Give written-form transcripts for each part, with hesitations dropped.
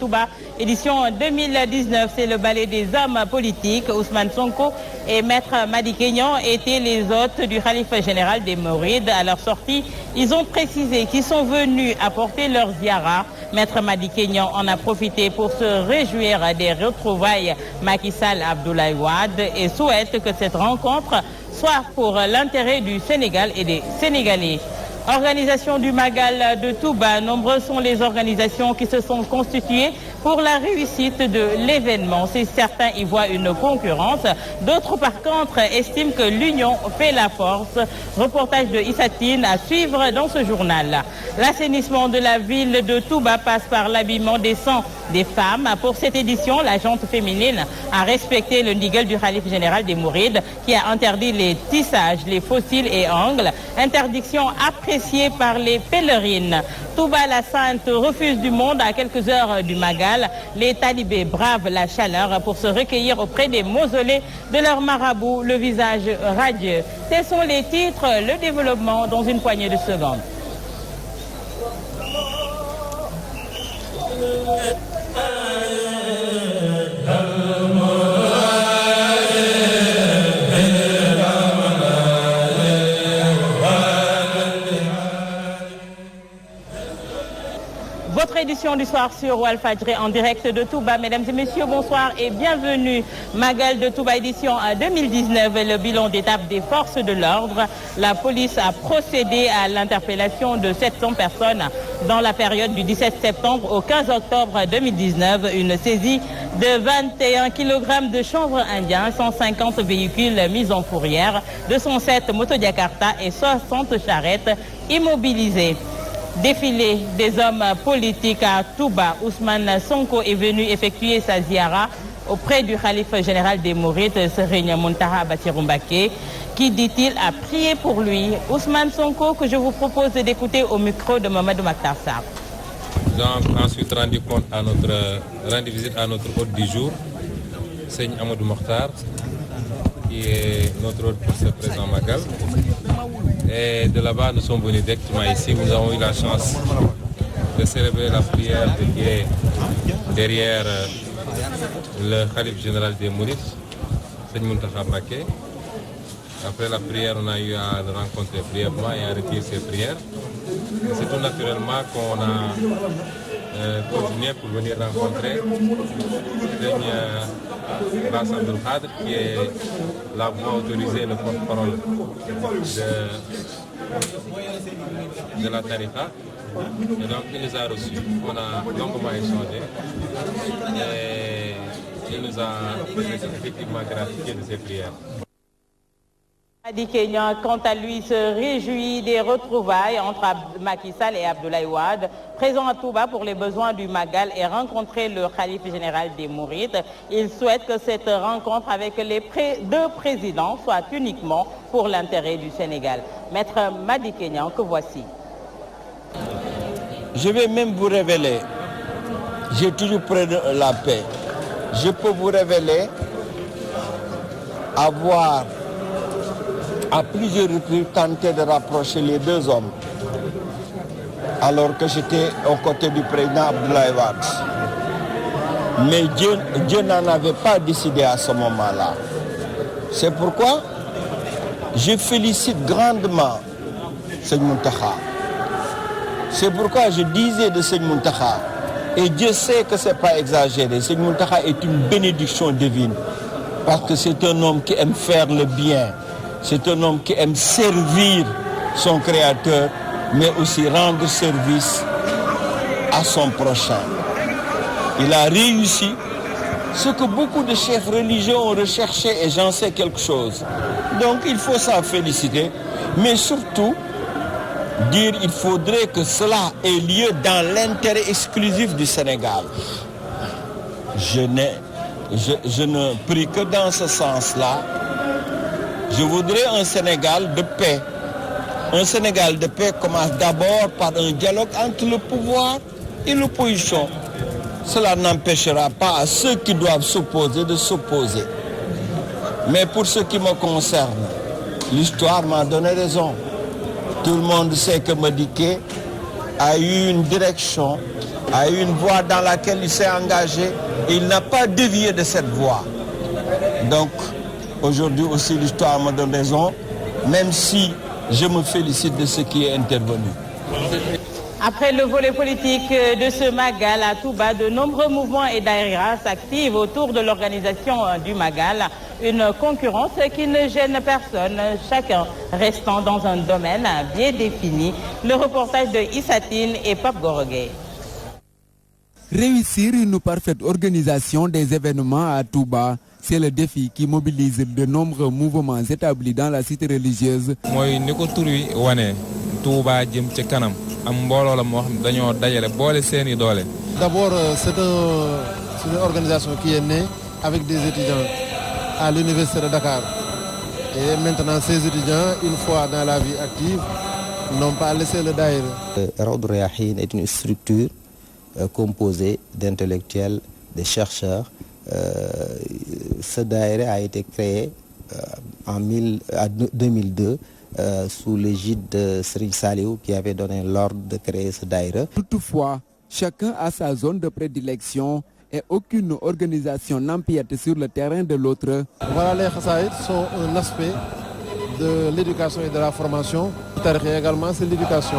Touba, édition 2019, c'est le ballet des hommes politiques. Ousmane Sonko et Maître Madi Kegnan étaient les hôtes du khalife général des Mourides. À leur sortie, ils ont précisé qu'ils sont venus apporter leur ziara. Maître Madi Kegnan en a profité pour se réjouir des retrouvailles Macky Sall Abdoulaye Wade et souhaite que cette rencontre soit pour l'intérêt du Sénégal et des Sénégalais. Organisation du Magal de Touba, nombreuses sont les organisations qui se sont constituées pour la réussite de l'événement. Si certains y voient une concurrence, d'autres par contre estiment que l'union fait la force. Reportage de Issatine à suivre dans ce journal. L'assainissement de la ville de Touba passe par l'habillement décent des femmes. Pour cette édition, la gente féminine a respecté le ndigal du khalife général des Mourides qui a interdit les tissages, les fossiles et ongles. Interdiction appréciée par les pèlerines. Touba la Sainte refuse du monde à quelques heures du Magal. Les talibés bravent la chaleur pour se recueillir auprès des mausolées de leur marabout, le visage radieux. Tels sont les titres, le développement dans une poignée de secondes. Votre édition du soir sur Walfadjri en direct de Touba. Mesdames et messieurs, bonsoir et bienvenue. Magal de Touba édition 2019, le bilan d'étape des forces de l'ordre. La police a procédé à l'interpellation de 700 personnes dans la période du 17 septembre au 15 octobre 2019. Une saisie de 21 kg de chanvre indien, 150 véhicules mis en fourrière, 207 moto-Jakarta et 60 charrettes immobilisées. Défilé des hommes politiques à Touba, Ousmane Sonko est venu effectuer sa ziara auprès du khalife général des Mourides, Serigne Mountakha Bassirou Mbacké, qui, dit-il, a prié pour lui. Ousmane Sonko, que je vous propose d'écouter au micro de Mamadou Makhtar Sarr. Nous avons ensuite rendu visite à notre hôte du jour, Seigne Amadou Mokhtar, qui est notre hôte pour ce présent Magal. Et de là-bas, nous sommes venus directement ici. Nous avons eu la chance de célébrer la prière de guet derrière le khalife général des Mourides, Seigne Mountakha Mbacké. Après la prière, on a eu à le rencontrer brièvement et à retirer ses prières. C'est tout naturellement qu'on a continué pour venir rencontrer Seigne Bass Abdul Khadr, qui est la voix autorisée, le porte-parole de la Tariqa. Et donc il nous a reçus, on a longuement échangé et il nous a effectivement gratifié de ses prières. Madi Kegnan, quant à lui, se réjouit des retrouvailles entre Macky Sall et Abdoulaye Wade, présent à Touba pour les besoins du Magal et rencontrer le khalife général des Mourides. Il souhaite que cette rencontre avec les deux présidents soit uniquement pour l'intérêt du Sénégal. Maître Madi Kegnan, que voici. Je vais même vous révéler, j'ai toujours près de la paix. Je peux vous révéler avoir à plusieurs reprises tenté de rapprocher les deux hommes alors que j'étais aux côtés du président Abdoulaye Wade. Mais Dieu n'en avait pas décidé à ce moment-là. C'est pourquoi je félicite grandement Seigne Mountakha. C'est pourquoi je disais de Seigne Mountakha, et Dieu sait que ce n'est pas exagéré, Seigne Mountakha est une bénédiction divine parce que c'est un homme qui aime faire le bien. C'est un homme qui aime servir son Créateur, mais aussi rendre service à son prochain. Il a réussi ce que beaucoup de chefs religieux ont recherché et j'en sais quelque chose. Donc il faut s'en féliciter, mais surtout dire qu'il faudrait que cela ait lieu dans l'intérêt exclusif du Sénégal. Je ne prie que dans ce sens-là. Je voudrais un Sénégal de paix. Un Sénégal de paix commence d'abord par un dialogue entre le pouvoir et l'opposition. Cela n'empêchera pas à ceux qui doivent s'opposer de s'opposer. Mais pour ce qui me concerne, l'histoire m'a donné raison. Tout le monde sait que Madické a eu une direction a eu une voie dans laquelle il s'est engagé et il n'a pas dévié de cette voie. Donc aujourd'hui aussi l'histoire me donne raison, même si je me félicite de ce qui est intervenu. Après le volet politique de ce Magal à Touba, de nombreux mouvements et daïras s'activent autour de l'organisation du Magal. Une concurrence qui ne gêne personne, chacun restant dans un domaine bien défini. Le reportage de Issatine et Pape Gorogué. Réussir une parfaite organisation des événements à Touba, c'est le défi qui mobilise de nombreux mouvements établis dans la cité religieuse. mooy ni ko tur wi wane Touba jëm ci kanam am mbooloo la moo xam dañoo dajale boole seeni doole. D'abord, c'est une organisation qui est née avec des étudiants à l'université de Dakar. Et maintenant, ces étudiants, une fois dans la vie active, n'ont pas laissé le daïra. Rawdu Rayaahin est une structure composée d'intellectuels, de chercheurs. Ce daïra a été créé en 2002 sous l'égide de Serigne Saliou qui avait donné l'ordre de créer ce daïra. Toutefois, chacun a sa zone de prédilection et aucune organisation n'empiète sur le terrain de l'autre. Voilà, les Khassaïd sont un aspect de l'éducation et de la formation. Tariqa également, c'est l'éducation.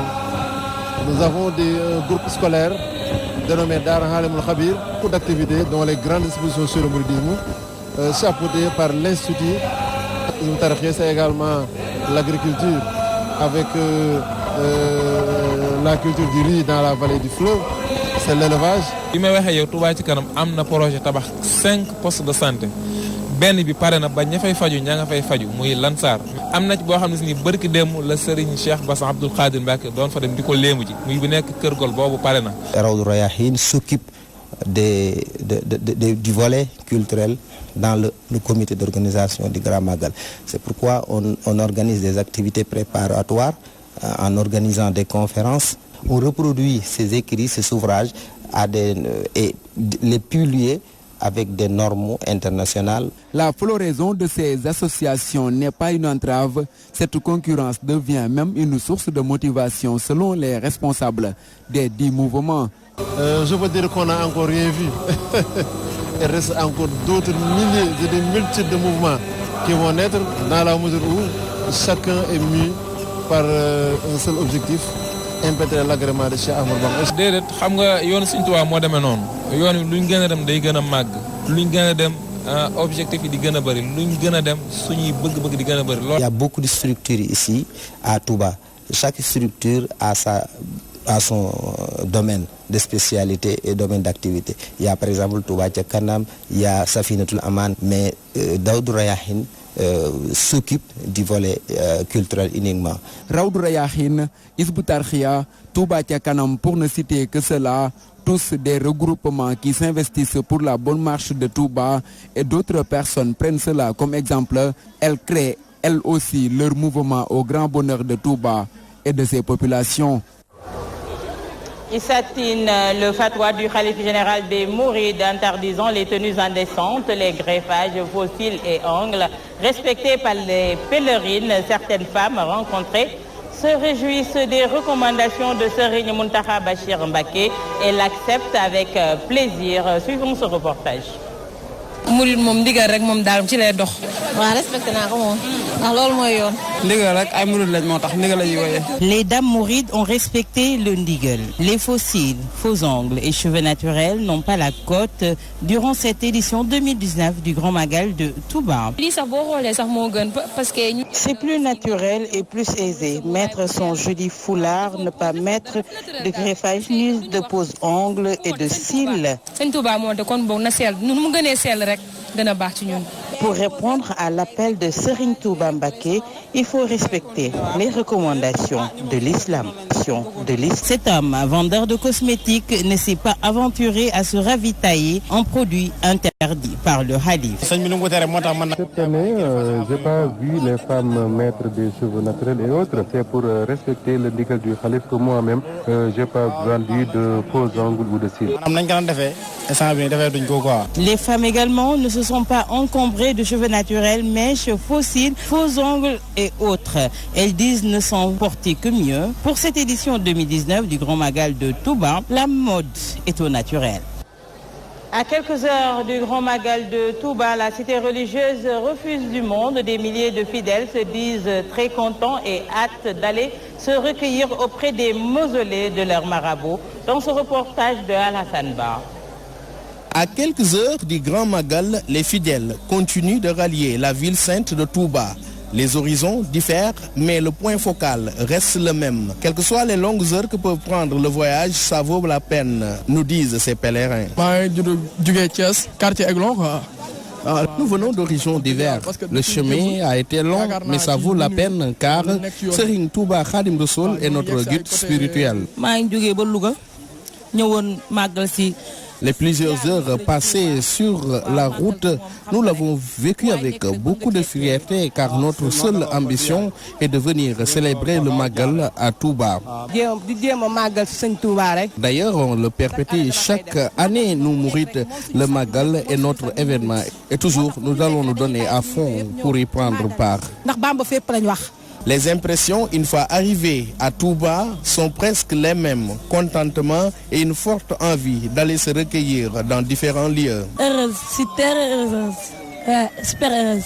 Nous avons des groupes scolaires dénommés Dar Halim al-Khabir, beaucoup d'activités dont les grandes expositions sur le mouridisme, chapeautées par l'Institut. Tariqa, c'est également l'agriculture avec la culture du riz dans la vallée du fleuve. C'est l'élevage. bi may waxee yow Touba ci kanam am na projet tabax 5 postes de santé benn bi pare na ba ña fay faju ña nga fay faju muy Lansar am na ci boo xam ne si ni bërki démb la Serigne Cheikh Bass Abdoul Khadir Mbacké doon fa dem di ko léemu ji muy bu nekk Kër Gol boobu pare na. Rawdu Rayaahin s'occupe du volet culturel dans le comité d'organisation du Grand Magal. C'est pourquoi on organise des activités préparatoires en organisant des conférences. On reproduit ces écrits, ces ouvrages et les publier avec des normes internationales. La floraison de ces associations n'est pas une entrave. Cette concurrence devient même une source de motivation selon les responsables des 10 mouvements. Je peux dire qu'on n'a encore rien vu. Il reste encore d'autres milliers et des multitudes de mouvements qui vont naître dans la mesure où chacun est mû par un seul objectif. Impétrer l'agrément de Cheikh Ahmadou Bamba. déedéet xam nga yoonu Sëriñ Tuubaa moo demee noonu yoon wi luñ gën a dem day gën a màgg luñ gën a dem objectif yi di gën a bëri luñ gën a dem suñuy bëgg-bëgg di gën a bëri. Il y a beaucoup de structures ici à Touba. Chaque structure a son domaine de spécialité et domaine d'activité. Il y a par exemple Touba Ca Kanam, il y a Safinatul Aman, mais Rawdu Rayaahin s'occupe du volet culturel uniquement. Rawdu Rayaahin, Hizbut Tarqiyyah, Touba Ca Kanam pour ne citer que cela, tous des regroupements qui s'investissent pour la bonne marche de Touba et d'autres personnes prennent cela comme exemple. Elles créent elles aussi leur mouvement au grand bonheur de Touba et de ses populations. Issatine, le fatwa du khalife général des Mourides interdisant les tenues indécentes, les greffages, fossiles et ongles respectés par les pèlerines. Certaines femmes rencontrées se réjouissent des recommandations de Serigne Mountakha Bachir Mbacké et l'acceptent avec plaisir. Suivons ce reportage. murid moom ndigal rek moom daal ci lay dox. waaw respecté naa ko moom. ndax loolu mooy yoon. ndigal rek ay murid lañ moo tax ndigal la ñuy woyee. Les dames mourides ont respecté le ndigal. Les fossiles, faux ongles et cheveux naturels n'ont pas la cote durant cette édition 2019 du Grand Magal de Touba. lii sax boo xoolee sax moo gën parce que. C'est plus naturel et plus aisé. Mettre son joli foulard, ne pas mettre de greffage ni de pose ongles et de cils. Sëñ Touba moo te kon boog na sell nu mu gënee sell rek gën a baax ci ñun. Pour répondre à l'appel de Serigne Touba Mbacké, il faut respecter les recommandations de l'islam. Cet homme, vendeur de cosmétiques, ne s'est pas aventuré à se ravitailler en produits interdits. interdit par le Khalif. Cette année, je n'ai pas vu les femmes mettre des cheveux naturels et autres. C'est pour respecter le nickel du Khalif que moi-même, je n'ai pas vendu de faux ongles ou de cils. Les femmes également ne se sont pas encombrées de cheveux naturels, mèches, faux cils, faux ongles et autres. Elles disent ne s'en porter que mieux. Pour cette édition 2019 du Grand Magal de Touba, la mode est au naturel. À quelques heures du Grand Magal de Touba, la cité religieuse refuse du monde. Des milliers de fidèles se disent très contents et hâtent d'aller se recueillir auprès des mausolées de leurs marabouts. Dans ce reportage de Al-Hassan Ba. À quelques heures du Grand Magal, les fidèles continuent de rallier la ville sainte de Touba. Les horizons diffèrent, mais le point focal reste le même. Quelles que soient les longues heures que peut prendre le voyage, ça vaut la peine, nous disent ces pèlerins. Nous venons d'horizons divers. Le chemin a été long, mais ça vaut la peine car Serigne Touba Khadim Rassoul est notre guide spirituel. Les plusieurs heures passées sur la route, nous l'avons vécu avec beaucoup de fierté car notre seule ambition est de venir célébrer le Magal à Touba. D'ailleurs, on le perpétue chaque année, nous mourites. Le Magal est notre événement et toujours nous allons nous donner à fond pour y prendre part. Les impressions, une fois arrivés à Touba, sont presque les mêmes. Contentement et une forte envie d'aller se recueillir dans différents lieux. Heureuse, super heureuse. Super heureuse.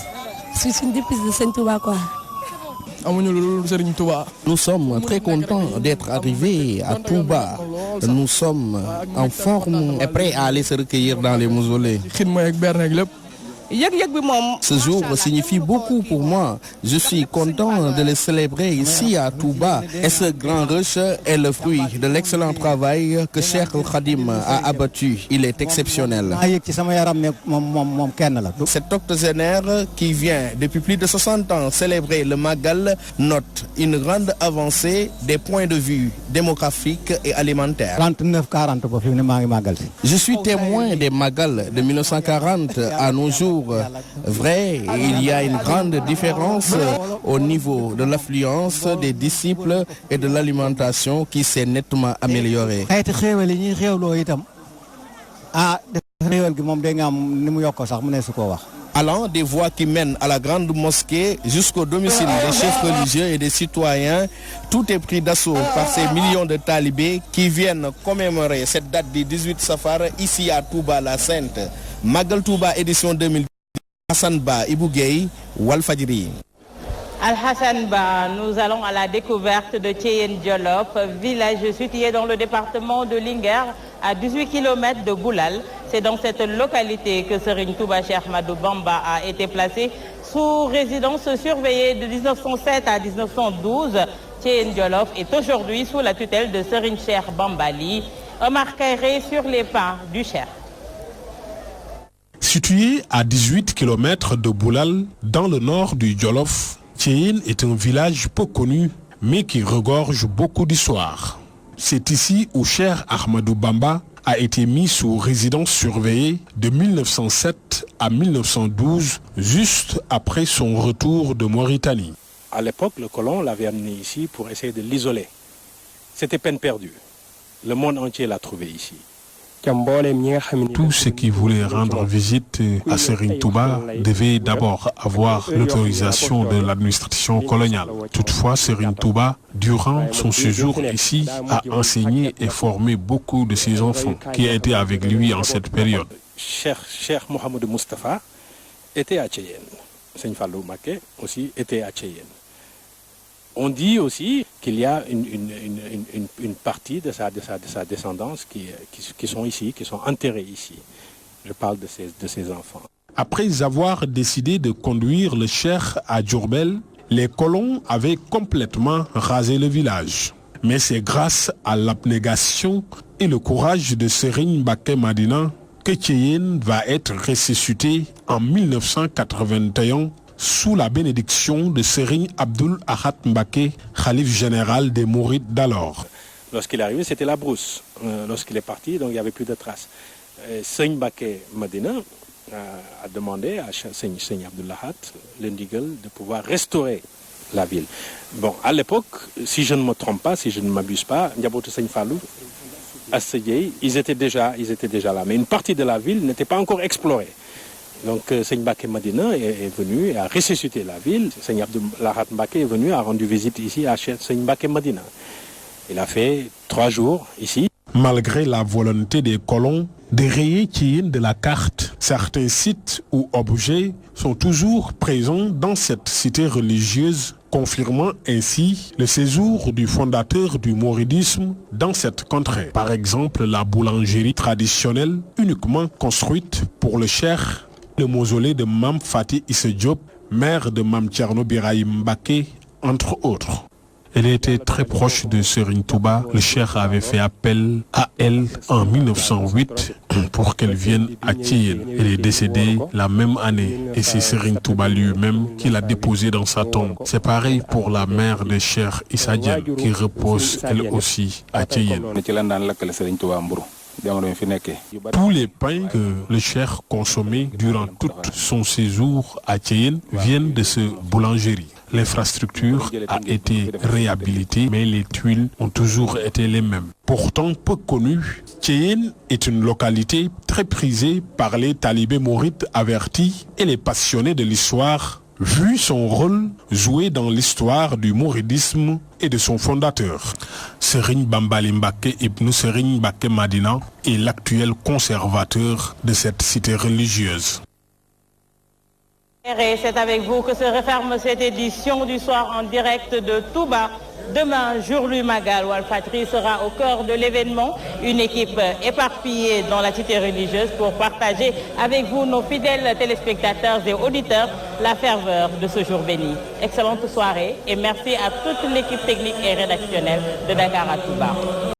Je suis une dépuce de Saint-Touba, quoi. Nous sommes très contents d'être arrivés à Touba. Nous sommes en forme et prêts à aller se recueillir dans les mausolées. Ce jour signifie beaucoup pour moi. Je suis content de le célébrer ici à Touba. Et ce grand rush est le fruit de l'excellent travail que Cheikh Khadim a abattu. Il est exceptionnel. Cet octogénaire qui vient depuis plus de 60 ans célébrer le Magal note une grande avancée des points de vue démographiques et alimentaires. Je suis témoin des Magal de 1940 à nos jours. Vrai, il y a une grande différence au niveau de l'affluence des disciples et de l'alimentation qui s'est nettement améliorée. Allant des voies qui mènent à la grande mosquée jusqu'au domicile des chefs religieux et des citoyens, tout est pris d'assaut par ces millions de talibés qui viennent commémorer cette date du 18 Safar ici à Touba la Sainte. Magal Touba édition 2010, Hassan Ba, Ibou Gueye, Walfadjri. Al-Hassan Ba, nous allons à la découverte de Tcheyen Djolof, village situé dans le département de Linguère, à 18 km de Boulal. C'est dans cette localité que Serigne Touba Cheikh Ahmadou Bamba a été placé sous résidence surveillée de 1907 à 1912. Tcheyen Djolof est aujourd'hui sous la tutelle de Serigne Cheikh Bambali. Omar Kairé sur les pas du Cheikh. Situé à 18 km de Boulal, dans le nord du Djolof, Tcheyen est un village peu connu, mais qui regorge beaucoup d'histoire. C'est ici où Cheikh Ahmadou Bamba a été mis sous résidence surveillée de 1907 à 1912, juste après son retour de Mauritanie. À l'époque, le colon l'avait amené ici pour essayer de l'isoler. C'était peine perdue. Le monde entier l'a trouvé ici. Tous ceux qui voulaient rendre visite à Serigne Touba devaient d'abord avoir l'autorisation de l'administration coloniale. Toutefois, Serigne Touba, durant son séjour ici, a enseigné et formé beaucoup de ses enfants qui étaient avec lui en cette période. Cheikh Mohamed Mustafa était à Tcheyen. Seigne Fallou Mbacké aussi était à Tcheyen. On dit aussi qu'il y a une partie de sa descendance qui sont ici, qui sont enterrés ici. Je parle de ses enfants. Après avoir décidé de conduire le cheikh à Diourbel, les colons avaient complètement rasé le village. Mais c'est grâce à l'abnégation et le courage de Serigne Mbacké Madina que Tcheyen va être ressuscité en 1981 sous la bénédiction de Serigne Abdoul Ahad Mbacké, Khalif général des Mourides d'alors. Lorsqu'il est arrivé, c'était la brousse. Lorsqu'il est parti, donc il n'y avait plus de traces. Serigne Mbacké Madina a demandé à Seigne Abdoulahat le ndigal de pouvoir restaurer la ville. Bon, à l'époque, si je ne me trompe pas, si je ne m'abuse pas, Ndiabotou Seigne Fallou, Assediaye, ils étaient déjà là. Mais une partie de la ville n'était pas encore explorée. Donc Seigne Mbacké Madina est venu et a ressuscité la ville. Seigne Abdoulahat Mbacké est venu, a rendu visite ici à Seigne Mbacké Madina. Il a fait 3 jours ici. Malgré la volonté des colons de rayer Thiéyène de la carte, certains sites ou objets sont toujours présents dans cette cité religieuse, confirmant ainsi le séjour du fondateur du mouridisme dans cette contrée. Par exemple, la boulangerie traditionnelle uniquement construite pour le cheikh, le mausolée de Mame Faty Issa Diop, mère de Mame Thierno Birahim Mbacké, entre autres. Elle était très proche de Serigne Touba. Le cheikh avait fait appel à elle en 1908 pour qu'elle vienne à Thiéyène. Elle est décédée la même année et c'est Serigne Touba lui-même qui l'a déposée dans sa tombe. C'est pareil pour la mère de Cheikh Issa Diène qui repose elle aussi à Thiéyène. Tous les pains que le cheikh consommait durant tout son séjour à Thiéyène viennent de ce boulangerie. L'infrastructure a été réhabilitée, mais les tuiles ont toujours été les mêmes. Pourtant peu connue, Thiéyène est une localité très prisée par les talibés mourides avertis et les passionnés de l'histoire, vu son rôle joué dans l'histoire du mouridisme et de son fondateur. Serigne Bambali Mbacké Ibn Serigne Mbacké Madina est l'actuel conservateur de cette cité religieuse. Et c'est avec vous que se referme cette édition du soir en direct de Touba. Demain, Jourlu Magal Walfadjri sera au cœur de l'événement. Une équipe éparpillée dans la cité religieuse pour partager avec vous, nos fidèles téléspectateurs et auditeurs, la ferveur de ce jour béni. Excellente soirée et merci à toute l'équipe technique et rédactionnelle de Dakar à Touba.